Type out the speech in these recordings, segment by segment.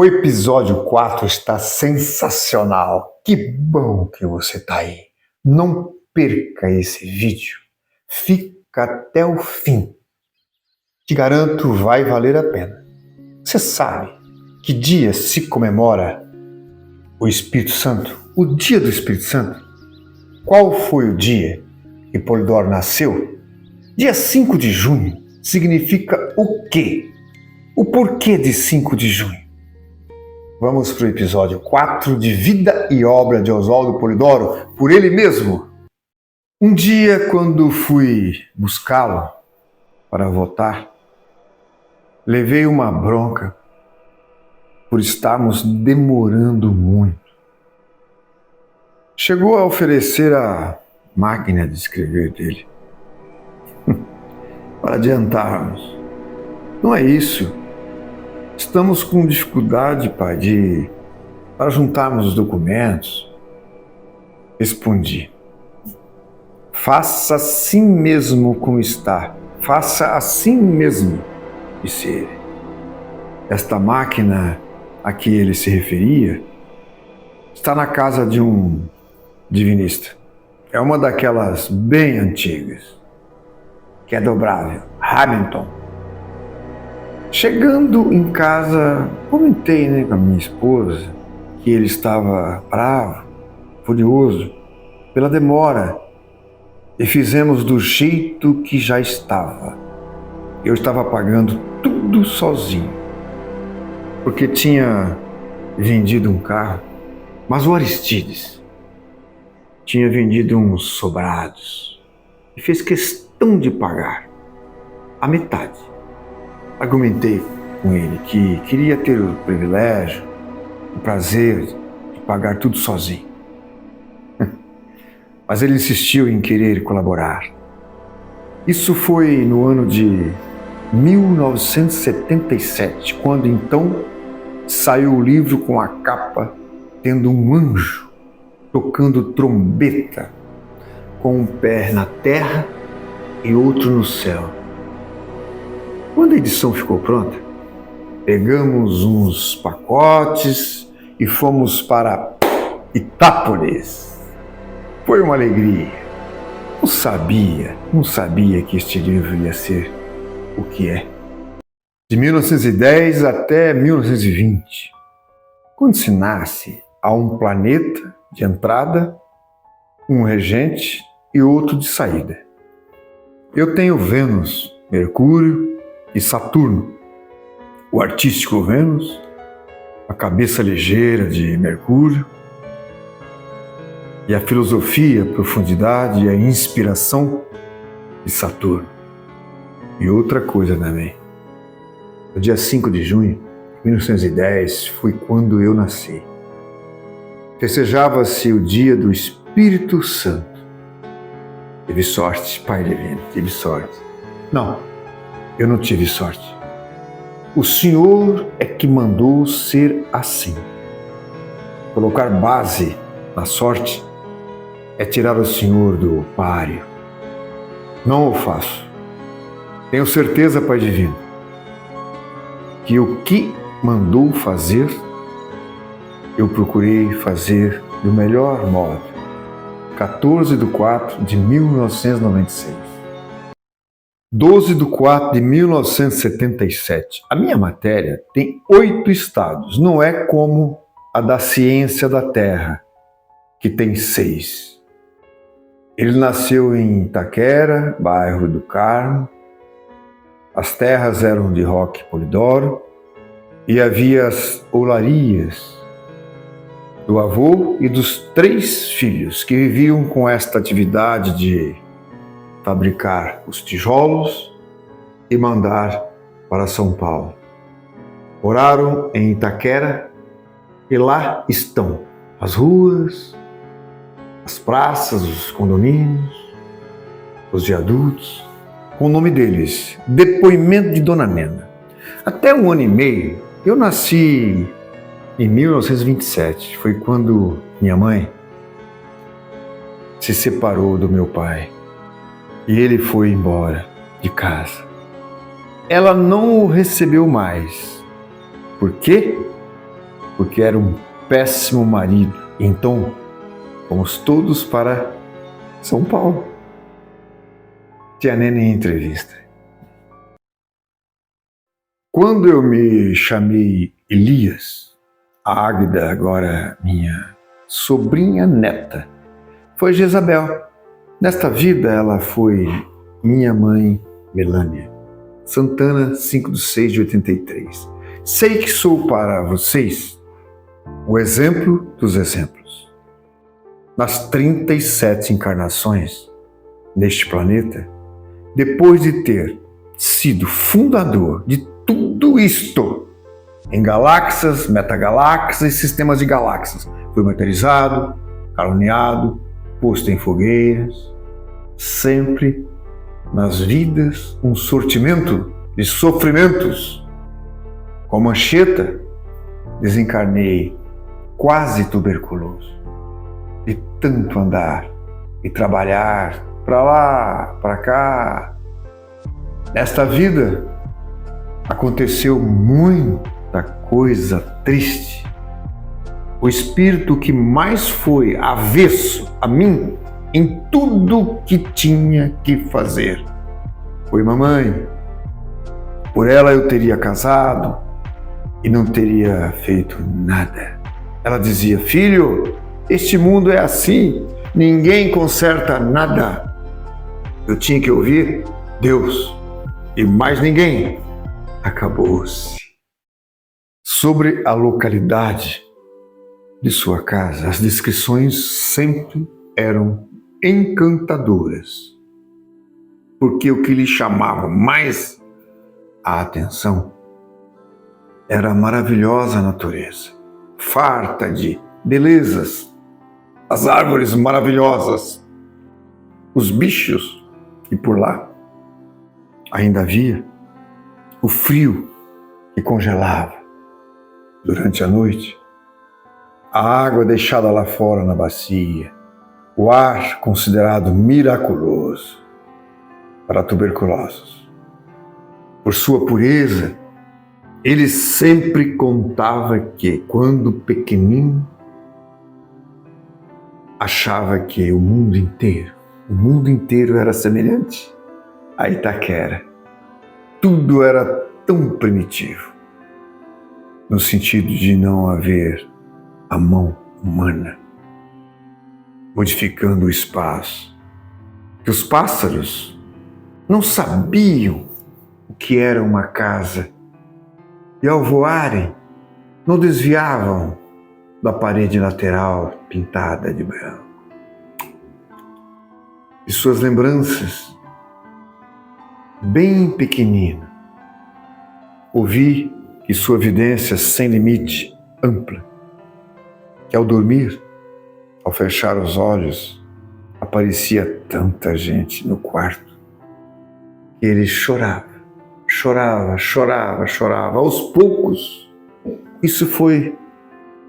O episódio 4 está sensacional. Que bom que você está aí. Não perca esse vídeo. Fica até o fim. Te garanto, vai valer a pena. Você sabe que dia se comemora o Espírito Santo? O dia do Espírito Santo? Qual foi o dia que Polidoro nasceu? Dia 5 de junho significa o quê? O porquê de 5 de junho? Vamos para o episódio 4 de Vida e Obra de Oswaldo Polidoro, por ele mesmo. Um dia, quando fui buscá-lo para votar, levei uma bronca por estarmos demorando muito. Chegou a oferecer a máquina de escrever dele para adiantarmos. Não é isso. Estamos com dificuldade, pai, para juntarmos os documentos. Respondi. Faça assim mesmo como está. Faça assim mesmo, disse ele. Esta máquina a que ele se referia está na casa de um divinista. É uma daquelas bem antigas, que é dobrável, Hamilton. Chegando em casa, comentei com a minha esposa que ele estava bravo, furioso pela demora e fizemos do jeito que já estava. Eu estava pagando tudo sozinho, porque tinha vendido um carro, mas o Aristides tinha vendido uns sobrados e fez questão de pagar a metade. Argumentei com ele que queria ter o privilégio, o prazer de pagar tudo sozinho. Mas ele insistiu em querer colaborar. Isso foi no ano de 1977, quando então saiu o livro com a capa tendo um anjo tocando trombeta, com um pé na terra e outro no céu. Quando a edição ficou pronta, pegamos uns pacotes e fomos para Itápolis. Foi uma alegria. Não sabia que este livro ia ser o que é. De 1910 até 1920, quando se nasce, há um planeta de entrada, um regente e outro de saída. Eu tenho Vênus, Mercúrio e Saturno, o artístico Vênus, a cabeça ligeira de Mercúrio e a filosofia, a profundidade e a inspiração de Saturno. E outra coisa também, no dia 5 de junho de 1910 foi quando eu nasci. Festejava-se o dia do Espírito Santo. Tive sorte, Pai Divino, tive sorte. Não. Eu não tive sorte. O Senhor é que mandou ser assim. Colocar base na sorte é tirar o Senhor do páreo. Não o faço. Tenho certeza, Pai Divino, que o que mandou fazer, eu procurei fazer do melhor modo. 14/4/1996. 12/4/1977. A minha matéria tem 8 estados, não é como a da ciência da Terra, que tem 6. Ele nasceu em Itaquera, bairro do Carmo. As terras eram de Roque Polidoro e havia as olarias do avô e dos 3 filhos que viviam com esta atividade de fabricar os tijolos e mandar para São Paulo. Moraram em Itaquera e lá estão as ruas, as praças, os condomínios, os viadutos, com o nome deles, Depoimento de Dona Nena. Até 1 ano e meio, eu nasci em 1927, foi quando minha mãe se separou do meu pai. E ele foi embora de casa. Ela não o recebeu mais. Por quê? porque era um péssimo marido. Então, fomos todos para São Paulo. Tia Nene em entrevista. Quando eu me chamei Elias, a Águida, agora minha sobrinha neta, foi Jezabel. Nesta vida ela foi minha mãe Melânia. Santana, 5/6/83. Sei que sou para vocês o exemplo dos exemplos. Nas 37 encarnações neste planeta, depois de ter sido fundador de tudo isto, em galáxias, metagaláxias e sistemas de galáxias, foi martirizado, caluniado, posto em fogueiras, sempre nas vidas um sortimento de sofrimentos. Com mancheta, desencarnei quase tuberculoso, de tanto andar e trabalhar para lá, para cá. Nesta vida aconteceu muita coisa triste. O espírito que mais foi avesso a mim em tudo que tinha que fazer foi mamãe. Por ela eu teria casado e não teria feito nada. Ela dizia: filho, este mundo é assim, ninguém conserta nada. Eu tinha que ouvir Deus e mais ninguém. Acabou-se. Sobre a localidade de sua casa, as descrições sempre eram encantadoras, porque o que lhe chamava mais a atenção era a maravilhosa natureza, farta de belezas, as árvores maravilhosas, os bichos, e por lá ainda havia o frio que congelava durante a noite, a água deixada lá fora na bacia, o ar considerado miraculoso para tuberculosos. Por sua pureza, ele sempre contava que, quando pequenino, achava que o mundo inteiro era semelhante a Itaquera. Tudo era tão primitivo, no sentido de não haver a mão humana modificando o espaço, que os pássaros não sabiam o que era uma casa e, ao voarem, não desviavam da parede lateral pintada de branco. E suas lembranças, bem pequenino, ouvi que sua vidência sem limite, ampla, que ao dormir, ao fechar os olhos, aparecia tanta gente no quarto que ele chorava. Aos poucos, isso foi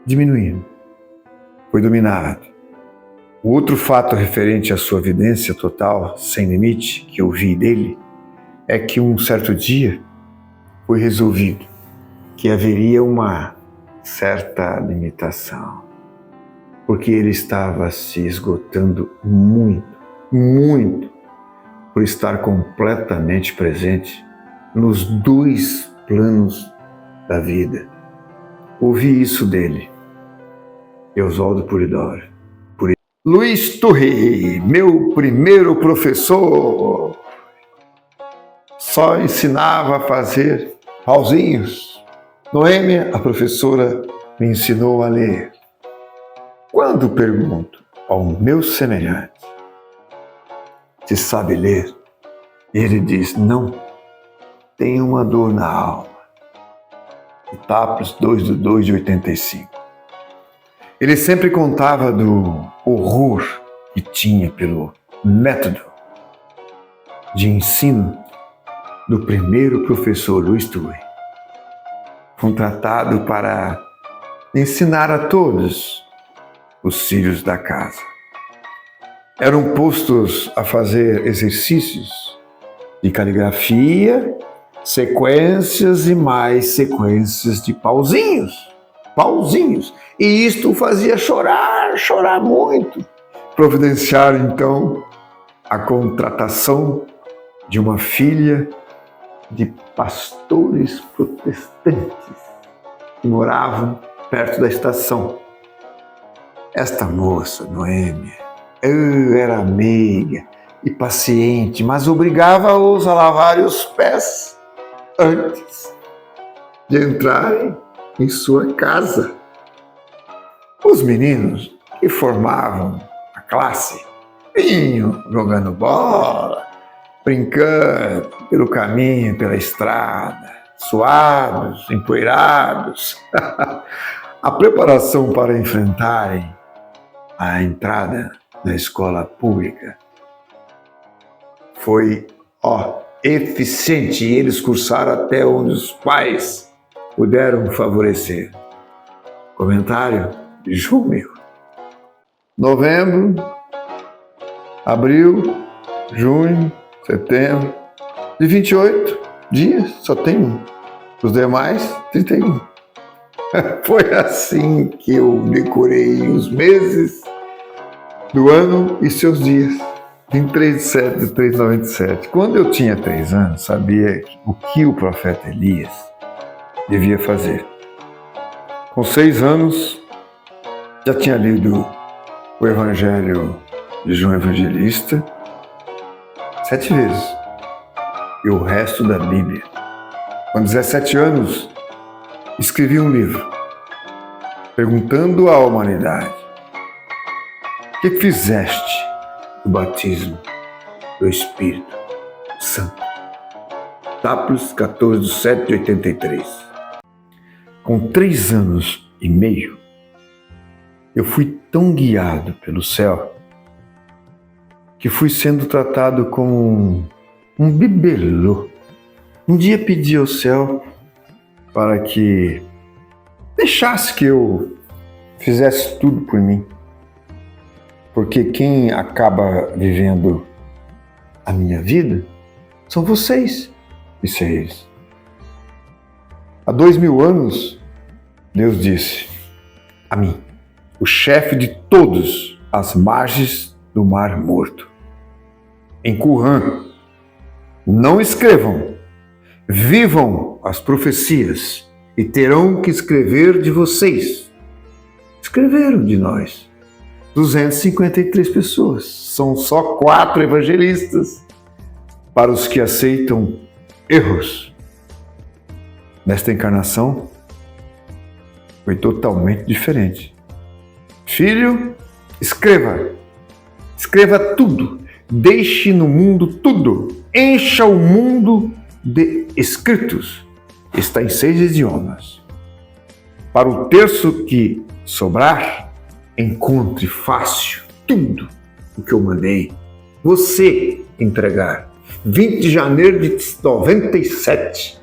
diminuindo, foi dominado. O outro fato referente à sua vidência total, sem limite, que eu vi dele, é que um certo dia foi resolvido que haveria uma certa limitação, porque ele estava se esgotando muito, por estar completamente presente nos dois planos da vida. Ouvi isso dele, Eusódio Polidoro. Luiz Torre, meu primeiro professor, só ensinava a fazer pauzinhos. Noêmia, a professora, me ensinou a ler. Quando pergunto ao meu semelhante se sabe ler, ele diz: não, tenho uma dor na alma. Etápios 2/2/85. Ele sempre contava do horror que tinha pelo método de ensino do primeiro professor Luiz Torre, contratado para ensinar a todos os filhos da casa. Eram postos a fazer exercícios de caligrafia, sequências e mais sequências de pauzinhos. pauzinhos. E isto o fazia chorar muito. Providenciaram, então, a contratação de uma filha de pastores protestantes que moravam perto da estação. Esta moça, Noêmia, era meiga e paciente, mas obrigava-os a lavarem os pés antes de entrarem em sua casa. Os meninos que formavam a classe vinham jogando bola, brincando pelo caminho, pela estrada, suados, empoeirados. A preparação para enfrentarem a entrada na escola pública foi eficiente e eles cursaram até onde os pais puderam favorecer. Comentário de junho, novembro, abril, junho, setembro, de 28 dias, só tem um. Os demais, 31. Foi assim que eu decorei os meses do ano e seus dias. 23 de setembro de 397. Quando eu tinha 3 anos, sabia o que o profeta Elias devia fazer. Com 6 anos, já tinha lido o Evangelho de João Evangelista 7 vezes e o resto da Bíblia. Com 17 anos, escrevi um livro perguntando à humanidade: o que fizeste do batismo do Espírito Santo? Tábuas 14 de 7 de 83. Com 3 anos e meio, eu fui tão guiado pelo céu que fui sendo tratado como um bibelô. Um dia pedi ao céu para que deixasse que eu fizesse tudo por mim. Porque quem acaba vivendo a minha vida são vocês, disse a eles. Há 2000 anos, Deus disse a mim, o chefe de todos as margens do Mar Morto, em Qumran: não escrevam, vivam as profecias e terão que escrever de vocês. Escreveram de nós 253 pessoas. São só 4 evangelistas para os que aceitam erros. Nesta encarnação, foi totalmente diferente. Filho, escreva tudo, deixe no mundo tudo, encha o mundo de escritos. Está em 6 idiomas. Para o terço que sobrar, encontre fácil tudo o que eu mandei você entregar. 20 de janeiro de 97.